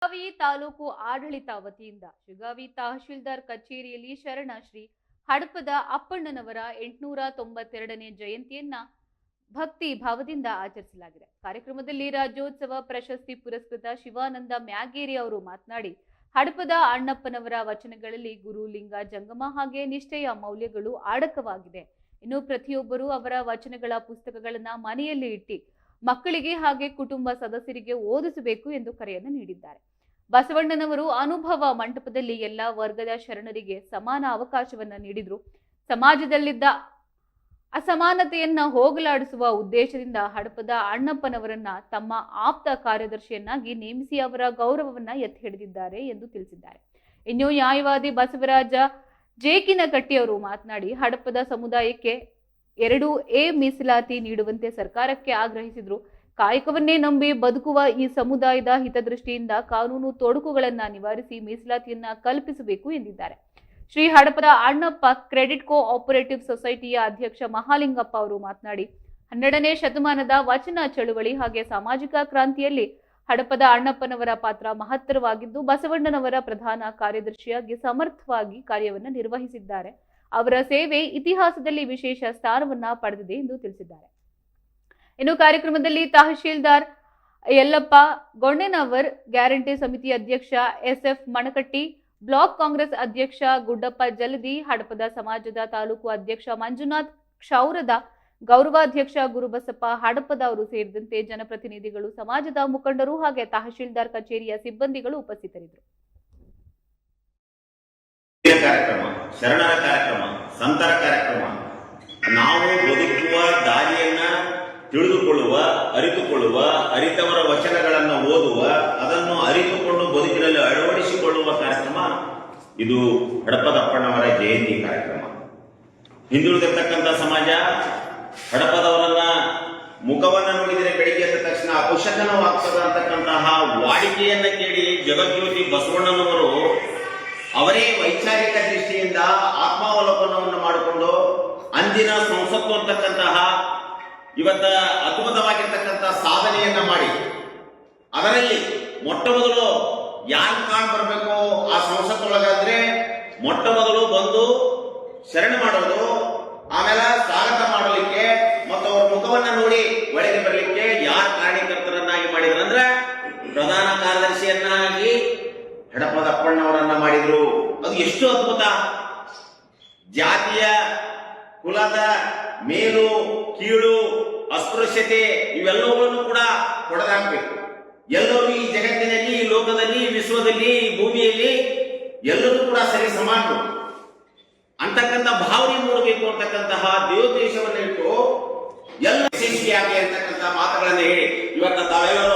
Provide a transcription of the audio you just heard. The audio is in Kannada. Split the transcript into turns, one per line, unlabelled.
ಶಿಗ್ಗಾವಿ ತಾಲೂಕು ಆಡಳಿತ ವತಿಯಿಂದ ಶಿಗ್ಗಾವಿ ತಹಶೀಲ್ದಾರ್ ಕಚೇರಿಯಲ್ಲಿ ಶರಣ ಶ್ರೀ ಹಡಪದ ಅಪ್ಪಣ್ಣನವರ 892ನೇ ಜಯಂತಿಯನ್ನ ಭಕ್ತಿ ಭಾವದಿಂದ ಆಚರಿಸಲಾಗಿದೆ. ಕಾರ್ಯಕ್ರಮದಲ್ಲಿ ರಾಜ್ಯೋತ್ಸವ ಪ್ರಶಸ್ತಿ ಪುರಸ್ಕೃತ ಶಿವಾನಂದ ಮ್ಯಾಗೇರಿ ಅವರು ಮಾತನಾಡಿ, ಹಡಪದ ಅಣ್ಣಪ್ಪನವರ ವಚನಗಳಲ್ಲಿ ಗುರು, ಲಿಂಗ, ಜಂಗಮ ಹಾಗೆ ನಿಷ್ಠೆಯ ಮೌಲ್ಯಗಳು ಆಡಕವಾಗಿದೆ. ಇನ್ನು ಪ್ರತಿಯೊಬ್ಬರೂ ಅವರ ವಚನಗಳ ಪುಸ್ತಕಗಳನ್ನ ಮನೆಯಲ್ಲಿ ಇಟ್ಟು ಮಕ್ಕಳಿಗೆ ಹಾಗೆ ಕುಟುಂಬ ಸದಸ್ಯರಿಗೆ ಓದಿಸಬೇಕು ಎಂದು ಕರೆಯನ್ನು ನೀಡಿದ್ದಾರೆ. ಬಸವಣ್ಣನವರು ಅನುಭವ ಮಂಟಪದಲ್ಲಿ ಎಲ್ಲಾ ವರ್ಗದ ಶರಣರಿಗೆ ಸಮಾನ ಅವಕಾಶವನ್ನ ನೀಡಿದ್ರು. ಸಮಾಜದಲ್ಲಿದ್ದ ಅಸಮಾನತೆಯನ್ನ ಹೋಗಲಾಡಿಸುವ ಉದ್ದೇಶದಿಂದ ಹಡಪದ ಅಣ್ಣಪ್ಪನವರನ್ನ ತಮ್ಮ ಆಪ್ತ ಕಾರ್ಯದರ್ಶಿಯನ್ನಾಗಿ ನೇಮಿಸಿ ಅವರ ಗೌರವವನ್ನ ಎತ್ತಿ ಹಿಡಿದಿದ್ದಾರೆ ಎಂದು ತಿಳಿಸಿದ್ದಾರೆ. ಇನ್ನು ನ್ಯಾಯವಾದಿ ಬಸವರಾಜ ಜೇಕಿನಕಟ್ಟಿ ಅವರು ಮಾತನಾಡಿ, ಹಡಪದ ಸಮುದಾಯಕ್ಕೆ 2A ಮೀಸಲಾತಿ ನೀಡುವಂತೆ ಸರ್ಕಾರಕ್ಕೆ ಆಗ್ರಹಿಸಿದ್ರು. ಕಾಯಕವನ್ನೇ ನಂಬಿ ಬದುಕುವ ಈ ಸಮುದಾಯದ ಹಿತದೃಷ್ಟಿಯಿಂದ ಕಾನೂನು ತೊಡಕುಗಳನ್ನ ನಿವಾರಿಸಿ ಮೀಸಲಾತಿಯನ್ನ ಕಲ್ಪಿಸಬೇಕು ಎಂದಿದ್ದಾರೆ. ಶ್ರೀ ಹಡಪದ ಅಣ್ಣಪ್ಪ ಕ್ರೆಡಿಟ್ ಕೋಆಪರೇಟಿವ್ ಸೊಸೈಟಿಯ ಅಧ್ಯಕ್ಷ ಮಹಾಲಿಂಗಪ್ಪ ಅವರು ಮಾತನಾಡಿ, 12ನೇ ಶತಮಾನದ ವಚನ ಚಳುವಳಿ ಹಾಗೆ ಸಾಮಾಜಿಕ ಕ್ರಾಂತಿಯಲ್ಲಿ ಹಡಪದ ಅಣ್ಣಪ್ಪನವರ ಪಾತ್ರ ಮಹತ್ತರವಾಗಿದ್ದು, ಬಸವಣ್ಣನವರ ಪ್ರಧಾನ ಕಾರ್ಯದರ್ಶಿಯಾಗಿ ಸಮರ್ಥವಾಗಿ ಕಾರ್ಯವನ್ನು ನಿರ್ವಹಿಸಿದ್ದಾರೆ. ಅವರ ಸೇವೆ ಇತಿಹಾಸದಲ್ಲಿ ವಿಶೇಷ ಸ್ಥಾನವನ್ನ ಪಡೆದಿದೆ ಎಂದು ತಿಳಿಸಿದ್ದಾರೆ. ಇನ್ನು ಕಾರ್ಯಕ್ರಮದಲ್ಲಿ ತಹಶೀಲ್ದಾರ್ ಯಲ್ಲಪ್ಪ ಗೊಂಡೆನವರ್, ಗ್ಯಾರಂಟಿ ಸಮಿತಿ ಅಧ್ಯಕ್ಷ SF ಮಣಕಟ್ಟಿ, ಬ್ಲಾಕ್ ಕಾಂಗ್ರೆಸ್ ಅಧ್ಯಕ್ಷ ಗುಡ್ಡಪ್ಪ ಜಲದಿ, ಹಡಪದ ಸಮಾಜದ ತಾಲೂಕು ಅಧ್ಯಕ್ಷ ಮಂಜುನಾಥ್ ಕ್ಷೌರದ, ಗೌರವಾಧ್ಯಕ್ಷ ಗುರುಬಸಪ್ಪ ಹಡಪದ ಅವರು ಸೇರಿದಂತೆ ಜನಪ್ರತಿನಿಧಿಗಳು, ಸಮಾಜದ ಮುಖಂಡರು ಹಾಗೆ ತಹಶೀಲ್ದಾರ್ ಕಚೇರಿಯ ಸಿಬ್ಬಂದಿಗಳು ಉಪಸ್ಥಿತರಿದ್ದರು.
ಕಾರ್ಯಕ್ರಮ, ಶರಣರ ಕಾರ್ಯಕ್ರಮ, ಸಂತರ ಕಾರ್ಯಕ್ರಮ, ನಾವು ಬದುಕುವ ದಾರಿಯನ್ನ ತಿಳಿದುಕೊಳ್ಳುವ, ಅರಿತುಕೊಳ್ಳುವ, ಅರಿತವರ ವಚನಗಳನ್ನು ಓದುವ, ಅದನ್ನು ಅರಿತುಕೊಂಡು ಬದುಕಿನಲ್ಲಿ ಅಳವಡಿಸಿಕೊಳ್ಳುವ ಕಾರ್ಯಕ್ರಮ ಇದು ಹಡಪದ ಅಪ್ಪಣ್ಣವರ ಜಯಂತಿ ಕಾರ್ಯಕ್ರಮ. ಹಿಂದುಳಿದಿರ್ತಕ್ಕಂಥ ಸಮಾಜ ಹಡಪದವರನ್ನ ಮುಖವನ್ನ ನೋಡಿದರೆ ಬೆಳಿಗ್ಗೆ ಎದ್ದ ತಕ್ಷಣ ಅಪಶಕನವಾಗ್ತದ ಅಂತಕ್ಕಂತಹ ವಾಡಿಕೆಯನ್ನ ಕೇಳಿ ಜಗಜ್ಯೋತಿ ಬಸವಣ್ಣನವರು ಅವರೇ ವೈಚಾರಿಕ ದೃಷ್ಟಿಯಿಂದ ಆತ್ಮಾವಲೋಕನವನ್ನು ಮಾಡಿಕೊಂಡು ಅಂದಿನ ಸಂಸತ್ತು ಅಂತಕ್ಕಂತಹ ಇವತ್ತ ಅದ್ಭುತವಾಗಿರ್ತಕ್ಕಂತಹ ಸಾಧನೆಯನ್ನ ಮಾಡಿ ಅದರಲ್ಲಿ ಮೊಟ್ಟ ಮೊದಲು ಯಾರು ಕಾಣ್ ಬರಬೇಕು ಆ ಸಂಸತ್ತೊಳಗಾದ್ರೆ ಮೊಟ್ಟ ಮೊದಲು ಬಂದು ಶರಣ ಮಾಡೋದು, ಆಮೇಲೆ ಸ್ವಾಗತ ಮಾಡಲಿಕ್ಕೆ ಮತ್ತು ಅವರ ಮುಖವನ್ನ ನೋಡಿ ಒಳಗೆ ಬರಲಿಕ್ಕೆ ಯಾರು ಕಾರಣೀಕರ್ತರನ್ನಾಗಿ ಮಾಡಿದ್ರಂದ್ರೆ ಪ್ರಧಾನ ಕಾರ್ಯದರ್ಶಿಯನ್ನಾಗಿ ಹಡಪದ ಅಪ್ಪಣ್ಣವರನ್ನ ಮಾಡಿದ್ರು. ಅದು ಎಷ್ಟು ಅದ್ಭುತ! ಜಾತಿಯ, ಕುಲದ, ಮೇಲು ಕೀಳು, ಅಸ್ಪೃಶ್ಯತೆ ಇವೆಲ್ಲವುಗಳನ್ನು ಕೂಡ ಹೊಡೆದಾಕಬೇಕು. ಎಲ್ಲರೂ ಈ ಜಗತ್ತಿನಲ್ಲಿ, ಈ ಲೋಕದಲ್ಲಿ, ಈ ವಿಶ್ವದಲ್ಲಿ, ಈ ಭೂಮಿಯಲ್ಲಿ ಎಲ್ಲರೂ ಕೂಡ ಸರಿ ಸಮಾನರು ಅಂತಕ್ಕಂಥ ಭಾವನೆ ಮೂಡಬೇಕು ಅಂತಕ್ಕಂತಹ ದೇವೋದ್ದೇಶವನ್ನು ಇಟ್ಟು ಎಲ್ಲ ಯಶಸ್ವಿಯಾಗಿ ಅಂತಕ್ಕಂಥ ಮಾತುಗಳನ್ನು ಹೇಳಿ ಇವತ್ತ ತಾವೆಲ್ಲರೂ